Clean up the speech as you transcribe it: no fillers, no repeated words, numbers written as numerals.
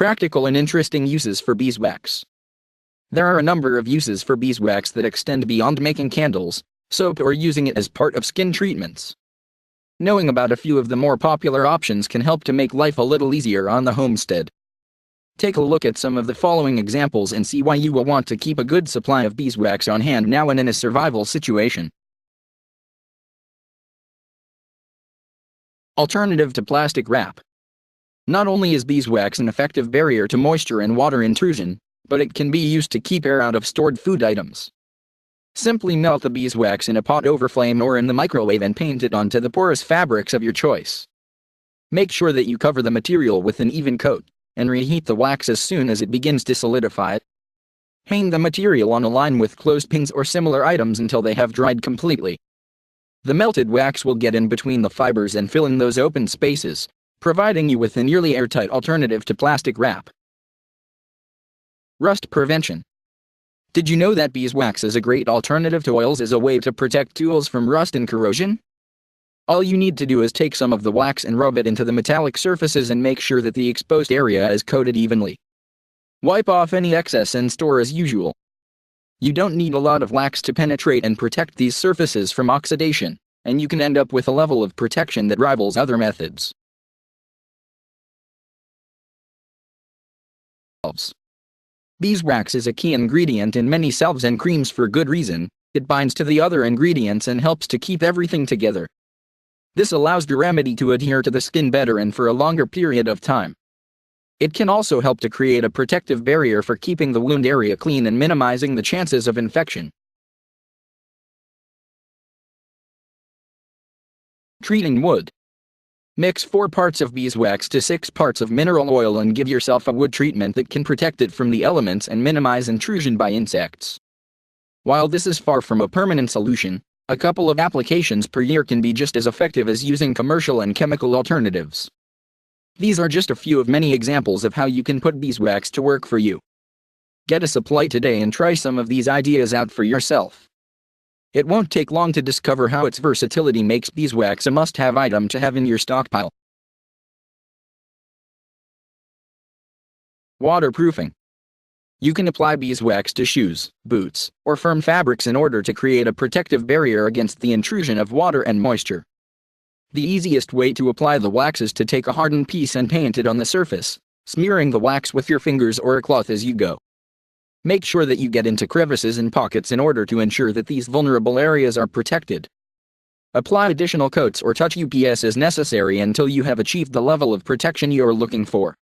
Practical and interesting uses for beeswax. There are a number of uses for beeswax that extend beyond making candles, soap, or using it as part of skin treatments. Knowing about a few of the more popular options can help to make life a little easier on the homestead. Take a look at some of the following examples and see why you will want to keep a good supply of beeswax on hand now and in a survival situation. Alternative to plastic wrap. Not only is beeswax an effective barrier to moisture and water intrusion, but it can be used to keep air out of stored food items. Simply melt the beeswax in a pot over flame or in the microwave and paint it onto the porous fabrics of your choice. Make sure that you cover the material with an even coat, and reheat the wax as soon as it begins to solidify. Hang the material on a line with clothespins or similar items until they have dried completely. The melted wax will get in between the fibers and fill in those open spaces, providing you with a nearly airtight alternative to plastic wrap. Rust prevention. Did you know that beeswax is a great alternative to oils as a way to protect tools from rust and corrosion? All you need to do is take some of the wax and rub it into the metallic surfaces and make sure that the exposed area is coated evenly. Wipe off any excess and store as usual. You don't need a lot of wax to penetrate and protect these surfaces from oxidation, and you can end up with a level of protection that rivals other methods. Salves. Beeswax is a key ingredient in many salves and creams for good reason. It binds to the other ingredients and helps to keep everything together. This allows the remedy to adhere to the skin better and for a longer period of time. It can also help to create a protective barrier for keeping the wound area clean and minimizing the chances of infection. Treating wood. Mix 4 parts of beeswax to 6 parts of mineral oil and give yourself a wood treatment that can protect it from the elements and minimize intrusion by insects. While this is far from a permanent solution, a couple of applications per year can be just as effective as using commercial and chemical alternatives. These are just a few of many examples of how you can put beeswax to work for you. Get a supply today and try some of these ideas out for yourself. It won't take long to discover how its versatility makes beeswax a must-have item to have in your stockpile. Waterproofing. You can apply beeswax to shoes, boots, or firm fabrics in order to create a protective barrier against the intrusion of water and moisture. The easiest way to apply the wax is to take a hardened piece and paint it on the surface, smearing the wax with your fingers or a cloth as you go. Make sure that you get into crevices and pockets in order to ensure that these vulnerable areas are protected. Apply additional coats or touch-ups as necessary until you have achieved the level of protection you are looking for.